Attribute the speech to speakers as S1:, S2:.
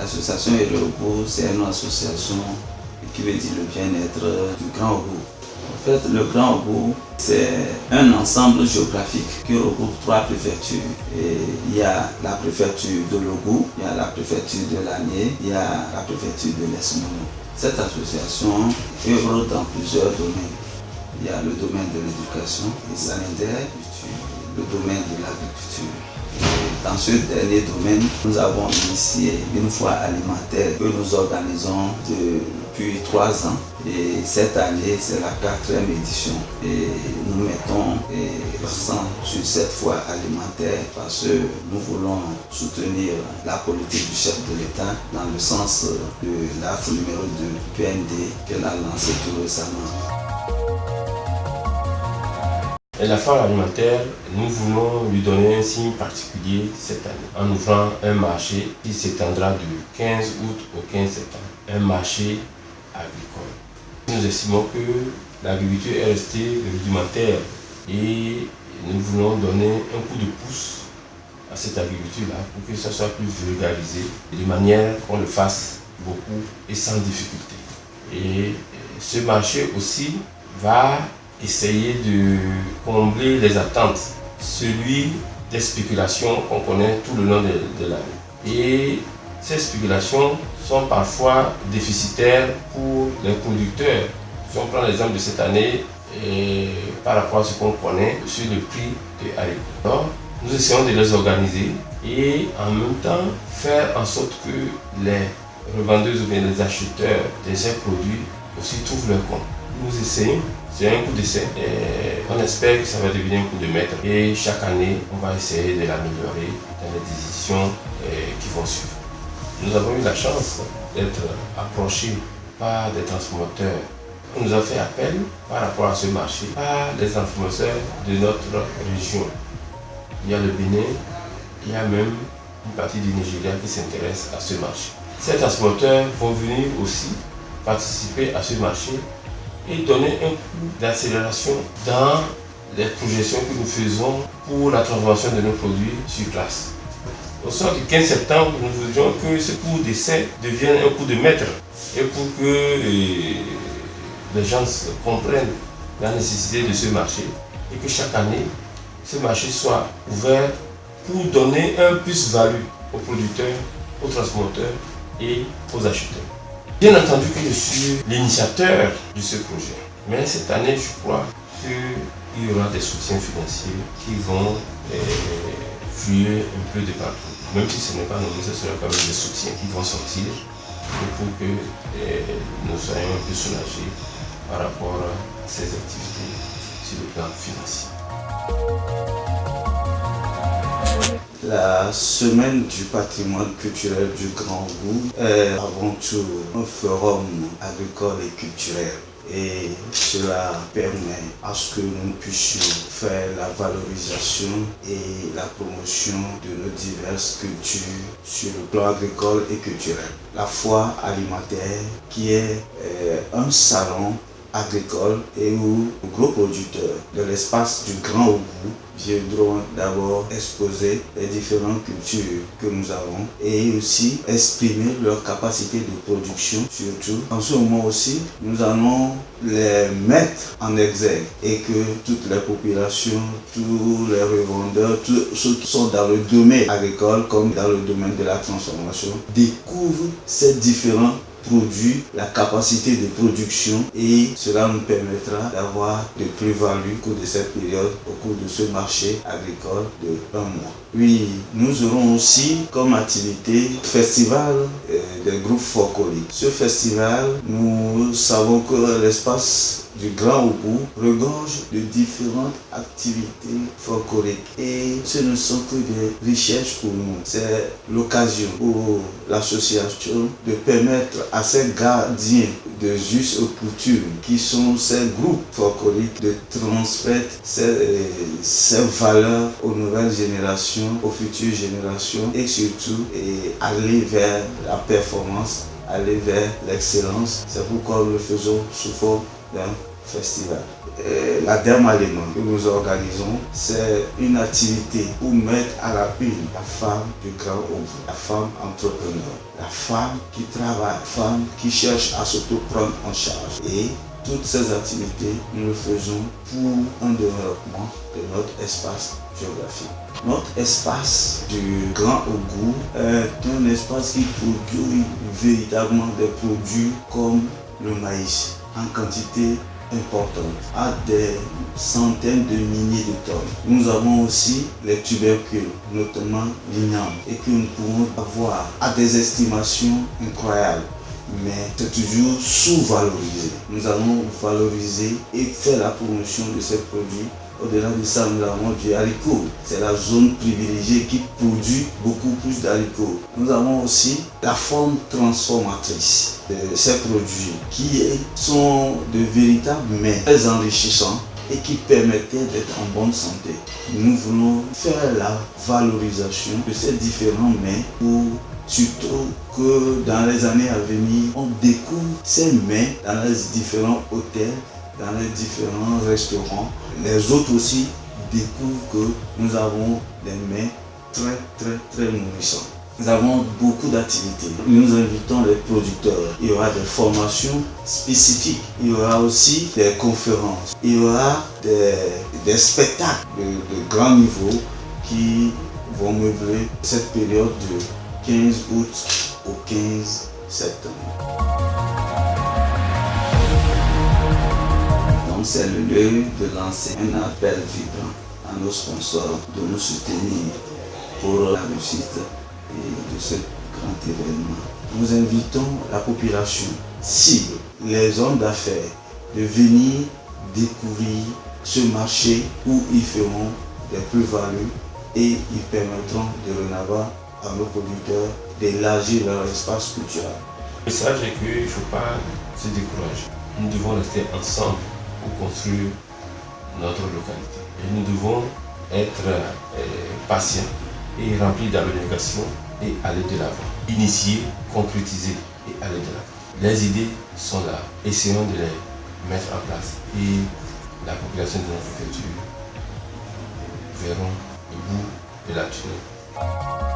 S1: L'association Elogo, c'est une association qui veut dire le bien-être du Grand Ogo. En fait, le Grand Ogo, c'est un ensemble géographique qui regroupe 3 préfectures. Et il y a la préfecture de l'Ogo, il y a la préfecture de l'Anié, il y a la préfecture de l'Esmono. Cette association œuvre dans plusieurs domaines. Il y a le domaine de l'éducation, les sanitaires, le domaine de l'agriculture. Dans ce dernier domaine, nous avons initié une foire alimentaire que nous organisons depuis 3 ans. Et cette année, c'est la 4e édition. Et nous mettons l'accent sur cette foire alimentaire parce que nous voulons soutenir la politique du chef de l'État dans le sens de l'acte numéro 2 PND qu'elle a lancé tout récemment.
S2: Et la foire alimentaire, nous voulons lui donner un signe particulier cette année en ouvrant un marché qui s'étendra du 15 août au 15 septembre, un marché agricole. Nous estimons que l'agriculture est restée rudimentaire et nous voulons donner un coup de pouce à cette agriculture-là pour que ça soit plus vulgarisé de manière qu'on le fasse beaucoup et sans difficulté. Et ce marché aussi va essayer de combler les attentes, celui des spéculations qu'on connaît tout le long de l'année. Et ces spéculations sont parfois déficitaires pour les producteurs. Si on prend l'exemple de cette année, et par rapport à ce qu'on connaît sur le prix des haricots. Alors, nous essayons de les organiser et en même temps faire en sorte que les revendeuses ou bien les acheteurs de ces produits aussi trouvent leur compte. Nous essayons, c'est un coup d'essai et on espère que ça va devenir un coup de maître et chaque année on va essayer de l'améliorer dans les décisions qui vont suivre. Nous avons eu la chance d'être approchés par des transformateurs. On nous a fait appel par rapport à ce marché par les transformateurs de notre région. Il y a le Bénin, il y a même une partie du Nigeria qui s'intéresse à ce marché. Ces transformateurs vont venir aussi participer à ce marché et donner un coup d'accélération dans les projections que nous faisons pour la transformation de nos produits sur place. Au soir du 15 septembre, nous voudrions que ce cours d'essai devienne un coup de maître et pour que les gens comprennent la nécessité de ce marché et que chaque année, ce marché soit ouvert pour donner un plus-value aux producteurs, aux transporteurs et aux acheteurs. Bien entendu que je suis l'initiateur de ce projet, mais cette année, je crois qu'il y aura des soutiens financiers qui vont fluer un peu de partout. Même si ce n'est pas nombreux, ce sera quand même des soutiens qui vont sortir pour que nous soyons un peu soulagés par rapport à ces activités sur le plan financier.
S1: La semaine du patrimoine culturel du Grand Ogo est avant tout un forum agricole et culturel. Et cela permet à ce que nous puissions faire la valorisation et la promotion de nos diverses cultures sur le plan agricole et culturel. La foire alimentaire qui est un salon agricole et où les gros producteurs de l'espace du Grand Ogo viendront d'abord exposer les différentes cultures que nous avons et aussi exprimer leur capacité de production surtout. En ce moment aussi, nous allons les mettre en exergue et que toutes les populations, tous les revendeurs, tous ceux qui sont dans le domaine agricole comme dans le domaine de la transformation découvrent ces différents produits, la capacité de production et cela nous permettra d'avoir de plus-value au cours de cette période, au cours de ce marché agricole de 1 mois. Oui, nous aurons aussi comme activité le festival des groupes folkloriques. Ce festival, nous savons que l'espace du Grand Ogo regorge de différentes activités folkloriques et ce ne sont que des richesses pour nous. C'est l'occasion pour l'association de permettre à ces gardiens de us et coutumes qui sont ces groupes folkloriques de transmettre ces valeurs aux nouvelles générations, aux futures générations et surtout aller vers la performance, aller vers l'excellence. C'est pourquoi nous le faisons sous forme d'un festival. La Dermalémon que nous organisons, c'est une activité pour mettre à la une la femme du grand Ogo, la femme entrepreneur, la femme qui travaille, la femme qui cherche à s'auto-prendre en charge. Et toutes ces activités, nous le faisons pour un développement de notre espace géographique. Notre espace du Grand Ogo est un espace qui produit véritablement des produits comme le maïs en quantité importante, à des centaines de milliers de tonnes. Nous avons aussi les tubercules, notamment l'igname, et que nous pouvons avoir à des estimations incroyables. Mais c'est toujours sous-valorisé. Nous allons valoriser et faire la promotion de ces produits. Au-delà de ça, nous avons du haricot. C'est la zone privilégiée qui produit beaucoup plus d'haricots. Nous avons aussi la forme transformatrice de ces produits qui sont de véritables mets très enrichissants et qui permettaient d'être en bonne santé. Nous voulons faire la valorisation de ces différents mets pour surtout que dans les années à venir, on découvre ces mets dans les différents hôtels, dans les différents restaurants. Les autres aussi découvrent que nous avons des mets très nourrissants. Nous avons beaucoup d'activités. Nous invitons les producteurs. Il y aura des formations spécifiques. Il y aura aussi des conférences. Il y aura des spectacles de grand niveau qui vont meubler cette période de 15 août au 15 septembre. Donc c'est le lieu de lancer un appel vibrant à nos sponsors de nous soutenir pour la réussite de ce grand événement. Nous invitons la population cible, les hommes d'affaires, de venir découvrir ce marché où ils feront des plus-values et ils permettront de renavoir à nos producteurs d'élargir leur espace culturel.
S2: Le message est qu'il ne faut pas se décourager. Nous devons rester ensemble pour construire notre localité. Et nous devons être patients et remplis d'abnégation et aller de l'avant. Initier, concrétiser et aller de l'avant. Les idées sont là. Essayons de les mettre en place. Et la population de notre culture verront le bout de la tunnel.